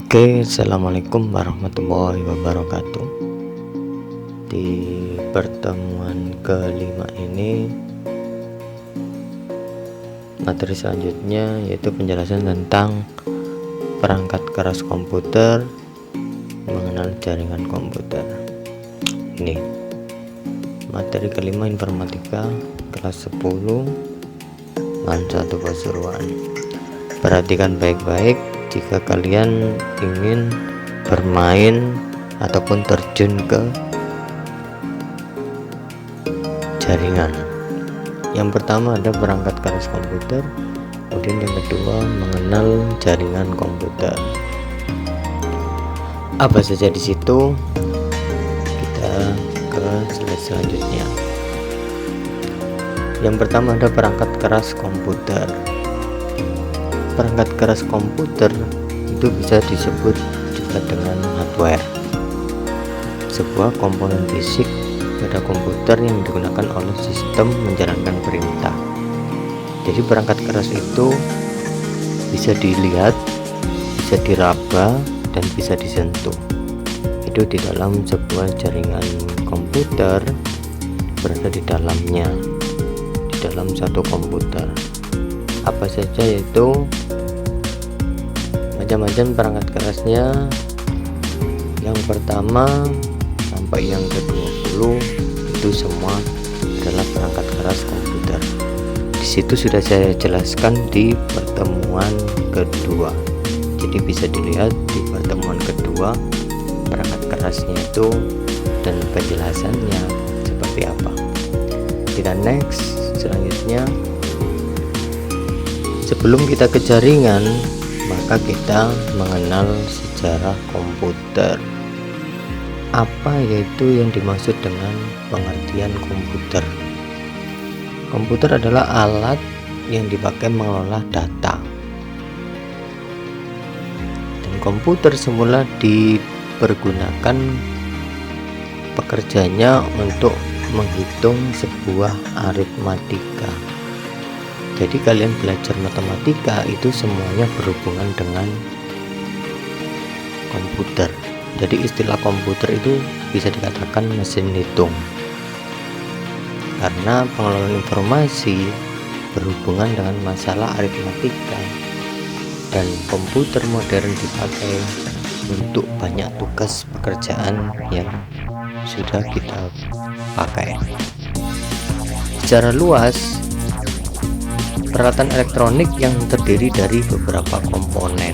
Oke, assalamualaikum warahmatullahi wabarakatuh. Di pertemuan kelima ini, materi selanjutnya yaitu penjelasan tentang perangkat keras komputer, mengenal jaringan komputer. Ini materi kelima, informatika kelas 10 man 1 Pasuruan. Perhatikan baik-baik jika kalian ingin bermain ataupun terjun ke jaringan. Yang pertama ada perangkat keras komputer, kemudian yang kedua mengenal jaringan komputer. Apa saja di situ? Kita ke slide selanjutnya. Yang pertama ada perangkat keras komputer. Perangkat keras komputer itu bisa disebut juga dengan hardware, sebuah komponen fisik pada komputer yang digunakan oleh sistem menjalankan perintah. Jadi perangkat keras itu bisa dilihat, bisa diraba, dan bisa disentuh. Itu di dalam sebuah jaringan komputer, berada di dalamnya, di dalam satu komputer. Apa saja yaitu macam-macam perangkat kerasnya. Yang pertama sampai yang ke-20 itu semua adalah perangkat keras komputer. Di situ sudah saya jelaskan di pertemuan kedua. Jadi bisa dilihat di pertemuan kedua perangkat kerasnya itu dan penjelasannya seperti apa. Kita next selanjutnya. Sebelum kita ke jaringan, maka kita mengenal sejarah komputer. Apa yaitu yang dimaksud dengan pengertian komputer? Komputer adalah alat yang dipakai mengelola data. Dan komputer semula dipergunakan pekerjanya untuk menghitung sebuah aritmatika. Jadi kalian belajar matematika itu semuanya berhubungan dengan komputer. Jadi istilah komputer itu bisa dikatakan mesin hitung, karena pengelolaan informasi berhubungan dengan masalah aritmatika, dan komputer modern dipakai untuk banyak tugas pekerjaan yang sudah kita pakai. Secara luas, peralatan elektronik yang terdiri dari beberapa komponen.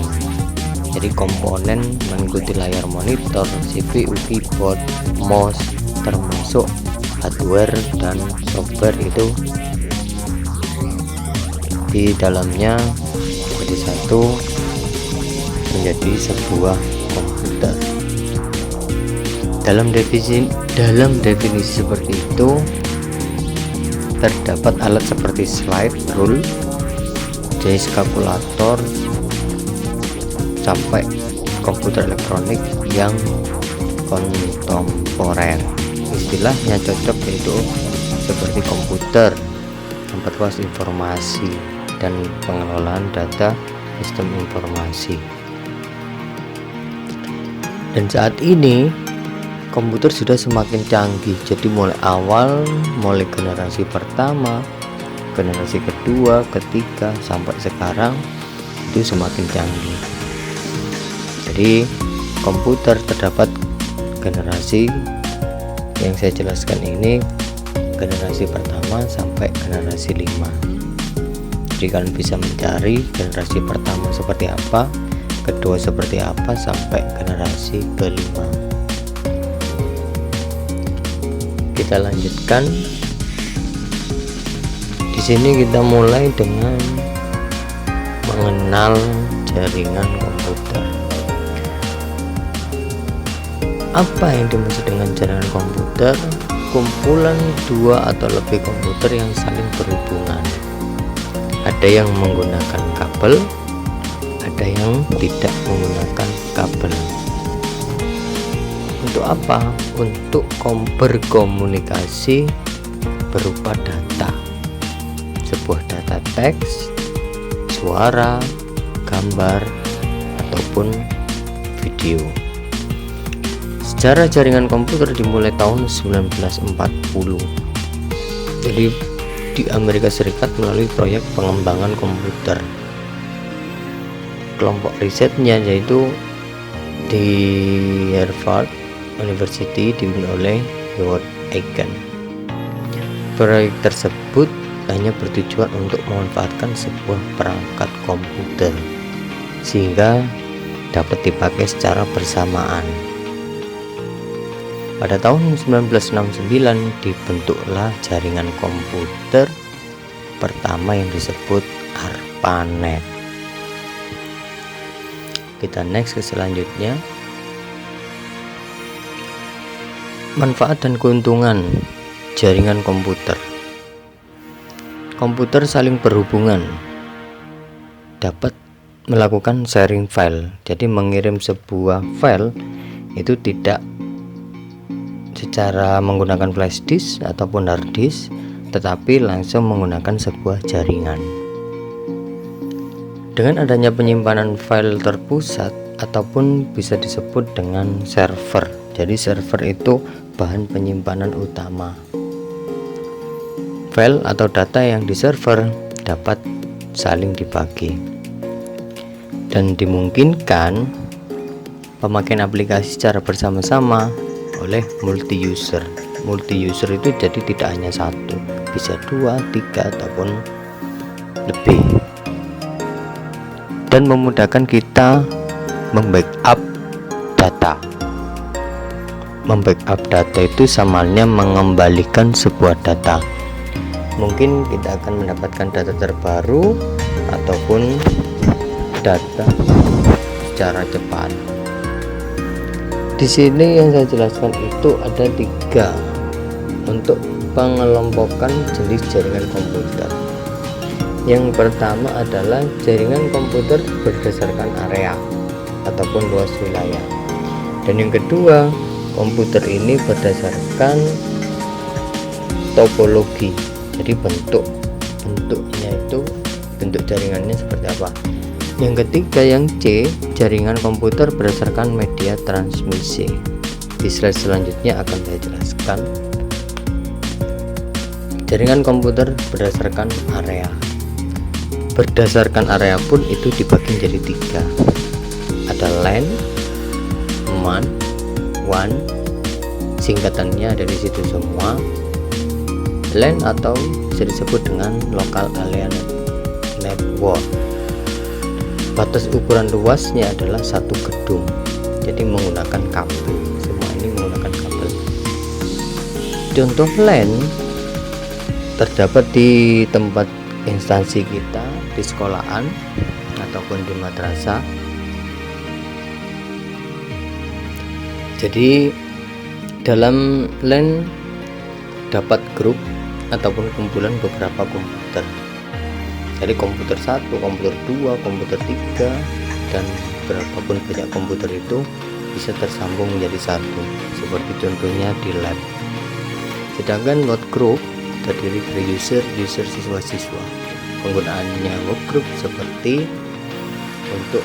Jadi komponen mengikuti layar monitor, CPU, keyboard, mouse, termasuk hardware dan software itu di dalamnya menjadi satu, menjadi sebuah komputer. Dalam definisi seperti itu terdapat alat seperti slide rule, jenis kalkulator, sampai komputer elektronik yang kontemporer. Istilahnya cocok yaitu seperti komputer, memperluas informasi dan pengelolaan data sistem informasi. Dan saat ini komputer sudah semakin canggih. Jadi mulai generasi pertama, generasi kedua, ketiga, sampai sekarang itu semakin canggih. Jadi komputer terdapat generasi yang saya jelaskan ini, generasi pertama sampai generasi 5. Jadi kalian bisa mencari generasi pertama seperti apa, kedua seperti apa, sampai generasi kelima. Kita lanjutkan. Di sini kita mulai dengan mengenal jaringan komputer. Apa yang dimaksud dengan jaringan komputer? Kumpulan dua atau lebih komputer yang saling berhubungan. Ada yang menggunakan kabel, ada yang tidak menggunakan kabel. Untuk apa? Untuk berkomunikasi berupa data, sebuah data teks, suara, gambar, ataupun video. Sejarah jaringan komputer dimulai tahun 1940. Jadi di Amerika Serikat melalui proyek pengembangan komputer. Kelompok risetnya yaitu di Harvard University dipimpin oleh Howard Aiken. Proyek tersebut hanya bertujuan untuk memanfaatkan sebuah perangkat komputer sehingga dapat dipakai secara bersamaan. Pada tahun 1969 dibentuklah jaringan komputer pertama yang disebut ARPANET. Kita next ke selanjutnya. Manfaat dan keuntungan jaringan komputer. Komputer saling berhubungan, dapat melakukan sharing file. Jadi mengirim sebuah file itu tidak secara menggunakan flash disk ataupun hard disk, tetapi langsung menggunakan sebuah jaringan. Dengan adanya penyimpanan file terpusat ataupun bisa disebut dengan server. Jadi server itu bahan penyimpanan utama. File atau data yang di server dapat saling dibagi dan dimungkinkan pemakaian aplikasi secara bersama-sama oleh multi user. Multi user itu jadi tidak hanya satu, bisa 2, 3 ataupun lebih, dan memudahkan kita membackup data. Membackup data itu sama halnya mengembalikan sebuah data. Mungkin kita akan mendapatkan data terbaru ataupun data secara cepat. Di sini yang saya jelaskan itu ada 3 untuk pengelompokan jenis jaringan komputer. Yang pertama adalah jaringan komputer berdasarkan area ataupun luas wilayah. Dan yang kedua, komputer ini berdasarkan topologi. Jadi bentuknya itu, bentuk jaringannya seperti apa. Yang ketiga, yang C, jaringan komputer berdasarkan media transmisi. Di slide selanjutnya akan saya jelaskan. Jaringan komputer berdasarkan area. Berdasarkan area pun itu dibagi menjadi 3. Ada LAN, MAN, WAN, singkatannya ada di situ semua. LAN atau bisa disebut dengan Local Area Network. Batas ukuran luasnya adalah 1 gedung, jadi menggunakan kabel. Semua ini menggunakan kabel. Contoh LAN terdapat di tempat instansi kita, di sekolahan ataupun di madrasah. Jadi dalam LAN dapat grup ataupun kumpulan beberapa komputer. Jadi komputer 1, komputer 2, komputer 3, dan berapapun banyak komputer itu bisa tersambung menjadi satu, seperti contohnya di lab. Sedangkan workgroup terdiri dari user, siswa-siswa. Penggunaannya workgroup seperti untuk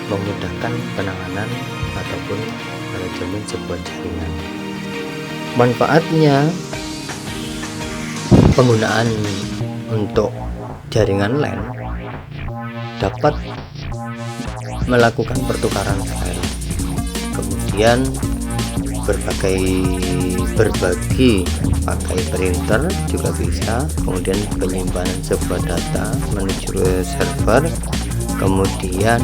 memudahkan penanganan ataupun manajemen sebuah jaringan. Manfaatnya, penggunaan untuk jaringan LAN dapat melakukan pertukaran file, kemudian berbagi pakai printer juga bisa, kemudian penyimpanan sebuah data menuju server, kemudian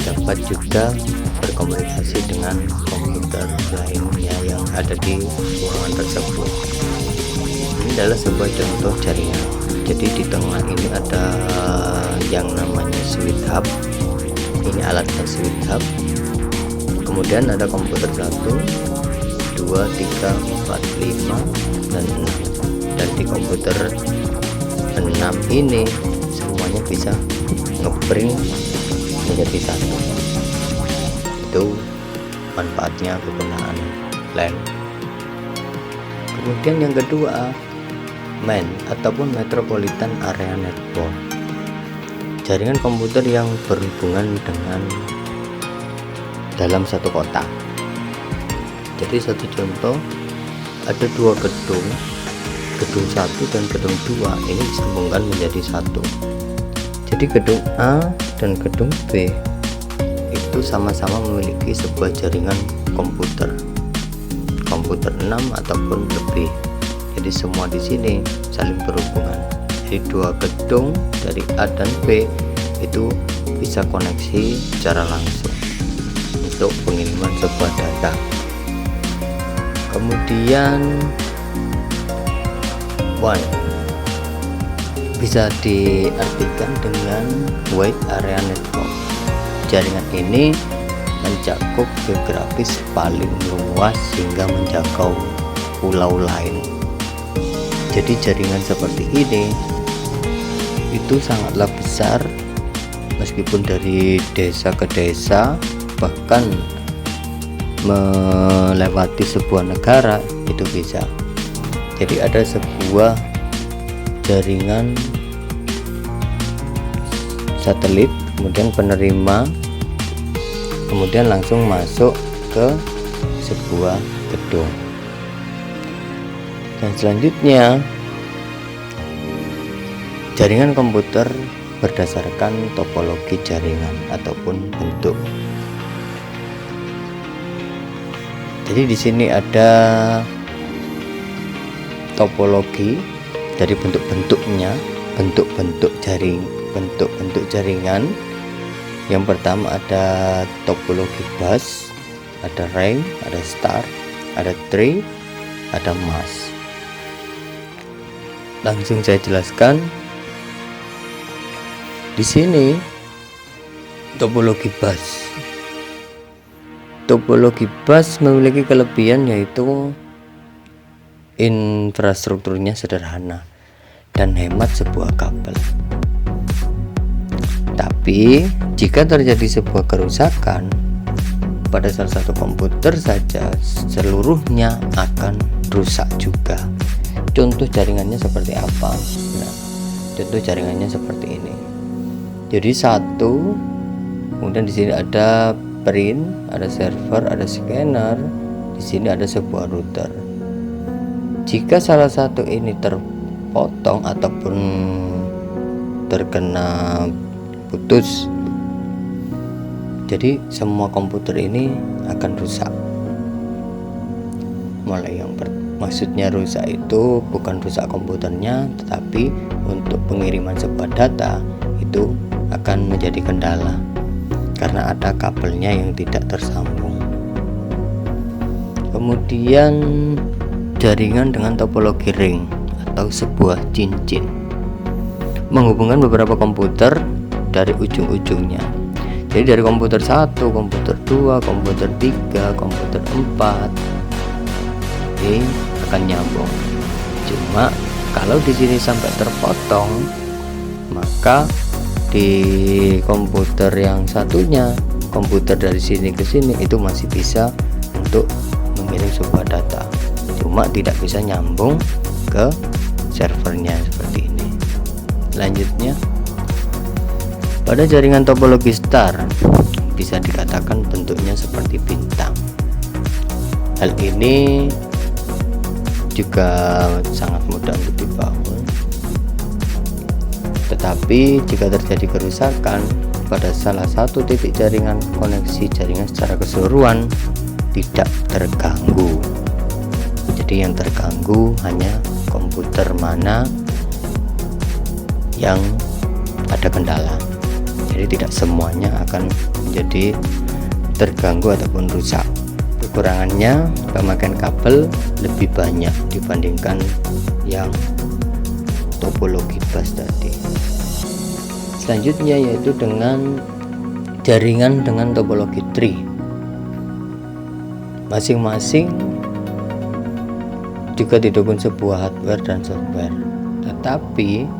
dapat juga berkomunikasi dengan komputer lainnya yang ada di ruangan tersebut. Ini adalah sebuah contoh jaringan. Jadi di tengah ini ada yang namanya switch hub. Ini alatnya switch hub. Kemudian ada komputer 1, 2, 3, 4, 5, dan 6. Dan di komputer 6 ini semuanya bisa ngeprint menjadi satu. Itu manfaatnya kegunaan LAN. Kemudian yang kedua, MAN ataupun Metropolitan Area Network, jaringan komputer yang berhubungan dengan dalam satu kota. Jadi satu contoh, ada dua gedung 1 dan gedung 2 ini disambungkan menjadi satu. Jadi gedung A dan gedung B itu sama-sama memiliki sebuah jaringan komputer 6 ataupun lebih. Jadi semua di sini saling berhubungan. Jadi dua gedung dari A dan B itu bisa koneksi secara langsung untuk pengiriman sebuah data. Kemudian WAN bisa diartikan dengan Wide Area Network. Jaringan ini mencakup geografis paling luas hingga menjangkau pulau lain. Jadi jaringan seperti ini itu sangatlah besar, meskipun dari desa ke desa, bahkan melewati sebuah negara itu bisa. Jadi ada sebuah jaringan satelit, kemudian penerima, kemudian langsung masuk ke sebuah gedung. Dan selanjutnya jaringan komputer berdasarkan topologi jaringan ataupun bentuk. Jadi di sini ada topologi dari bentuk-bentuknya, bentuk-bentuk jaringan. Yang pertama ada topologi bus, ada ring, ada star, ada tree, ada mass. Langsung saya jelaskan. Di sini topologi bus. Topologi bus memiliki kelebihan yaitu infrastrukturnya sederhana dan hemat sebuah kabel. Tapi jika terjadi sebuah kerusakan pada salah satu komputer saja, seluruhnya akan rusak juga. Contoh jaringannya seperti apa? Nah, contoh jaringannya seperti ini. Jadi satu, kemudian di sini ada print, ada server, ada scanner, di sini ada sebuah router. Jika salah satu ini terpotong ataupun terkena putus, jadi semua komputer ini akan rusak. Mulai maksudnya rusak itu bukan rusak komputernya, tetapi untuk pengiriman sebuah data itu akan menjadi kendala karena ada kabelnya yang tidak tersambung. Kemudian jaringan dengan topologi ring atau sebuah cincin menghubungkan beberapa komputer dari ujung-ujungnya. Jadi dari komputer 1, komputer 2, komputer 3, komputer 4 ini akan nyambung. Cuma kalau di sini sampai terpotong, maka di komputer yang satunya, komputer dari sini ke sini itu masih bisa untuk mengirim sebuah data, cuma tidak bisa nyambung ke servernya seperti ini. Selanjutnya, pada jaringan topologi star bisa dikatakan bentuknya seperti bintang. Hal ini juga sangat mudah untuk dibangun, tetapi jika terjadi kerusakan pada salah satu titik jaringan, koneksi jaringan secara keseluruhan tidak terganggu. Jadi yang terganggu hanya komputer mana yang ada kendala. Jadi tidak semuanya akan menjadi terganggu ataupun rusak. Kekurangannya pemakaian kabel lebih banyak dibandingkan yang topologi bus tadi. Selanjutnya yaitu dengan jaringan dengan topologi tree. Masing-masing juga didukung sebuah hardware dan software, tetapi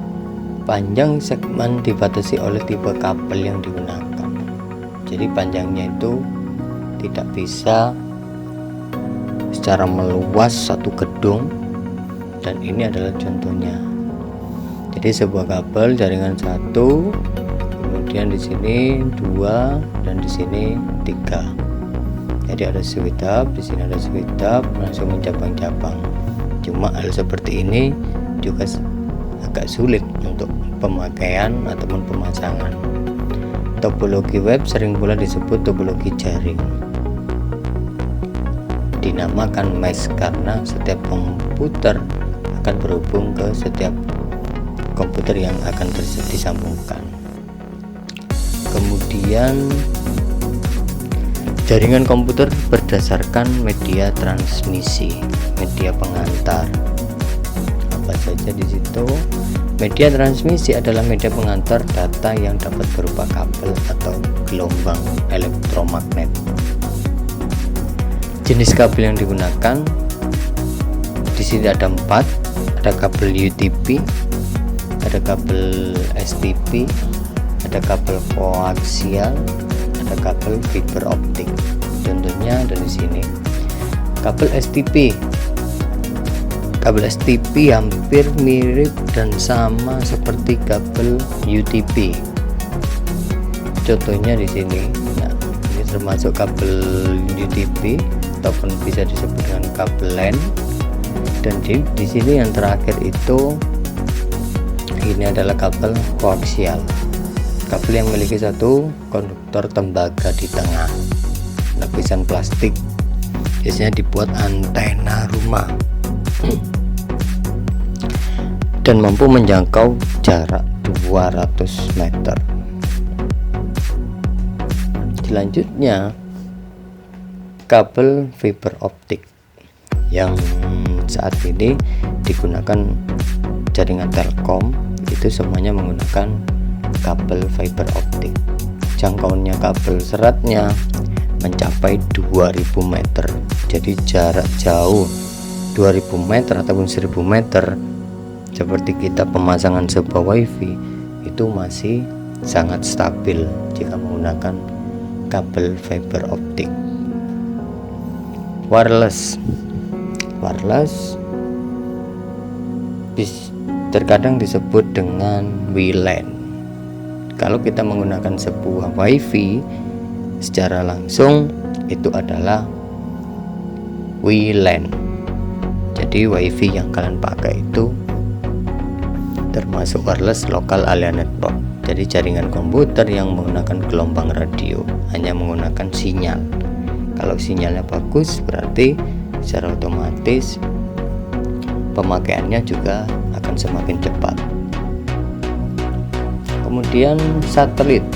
panjang segmen dibatasi oleh tipe kabel yang digunakan. Jadi panjangnya itu tidak bisa secara meluas satu gedung, dan ini adalah contohnya. Jadi sebuah kabel jaringan 1, kemudian di sini 2, dan di sini 3. Jadi ada switch up, di sini ada switch up, langsung mencabang-cabang. Cuma hal seperti ini juga agak sulit untuk pemakaian ataupun pemasangan. Topologi web sering pula disebut topologi jaring. Dinamakan mesh karena setiap komputer akan berhubung ke setiap komputer yang akan disambungkan. Kemudian jaringan komputer berdasarkan media transmisi, media pengantar. Apa saja di situ? Media transmisi adalah media pengantar data yang dapat berupa kabel atau gelombang elektromagnet. Jenis kabel yang digunakan di sini ada 4, ada kabel UTP, ada kabel STP, ada kabel koaksial, ada kabel fiber optik. Contohnya dari sini kabel STP. Kabel STP hampir mirip dan sama seperti kabel UTP. Contohnya di sini. Nah, ini termasuk kabel UTP ataupun bisa disebut dengan kabel LAN. Dan di sini yang terakhir itu ini adalah kabel koaksial. Kabel yang memiliki satu konduktor tembaga di tengah. Lapisan plastik biasanya dibuat antena rumah. Dan mampu menjangkau jarak 200 meter. Selanjutnya kabel fiber optik yang saat ini digunakan jaringan Telkom itu semuanya menggunakan kabel fiber optik. Jangkauannya kabel seratnya mencapai 2000 meter. Jadi jarak jauh 2000 meter ataupun 1000 meter seperti kita pemasangan sebuah wifi itu masih sangat stabil jika menggunakan kabel fiber optik. Wireless terkadang disebut dengan WLAN. Kalau kita menggunakan sebuah wifi secara langsung itu adalah WLAN. Jadi wifi yang kalian pakai itu termasuk wireless local area network. Jadi jaringan komputer yang menggunakan gelombang radio hanya menggunakan sinyal. Kalau sinyalnya bagus berarti secara otomatis pemakaiannya juga akan semakin cepat. Kemudian satelit.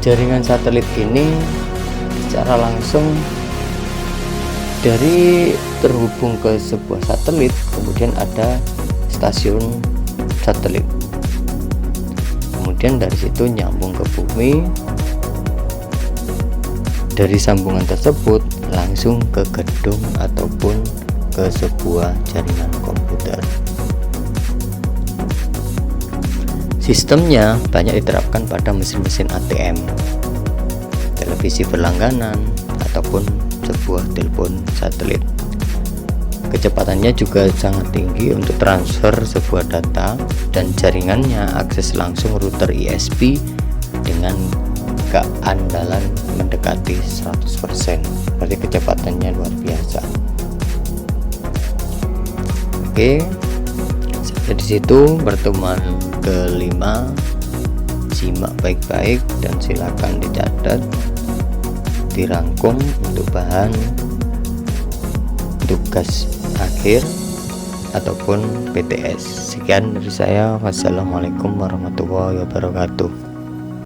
Jaringan satelit ini secara langsung dari terhubung ke sebuah satelit, kemudian ada stasiun satelit, kemudian dari situ nyambung ke bumi. Dari sambungan tersebut langsung ke gedung ataupun ke sebuah jaringan komputer. Sistemnya banyak diterapkan pada mesin-mesin ATM, televisi berlangganan, ataupun sebuah telepon satelit. Kecepatannya juga sangat tinggi untuk transfer sebuah data dan jaringannya akses langsung router ISP dengan keandalan mendekati 100%. Berarti kecepatannya luar biasa. Oke, sampai di situ pertemuan kelima. Simak baik-baik dan silakan dicatat, dirangkum untuk bahan tugas akhir ataupun PTS. Sekian dari saya. Wassalamualaikum warahmatullahi wabarakatuh.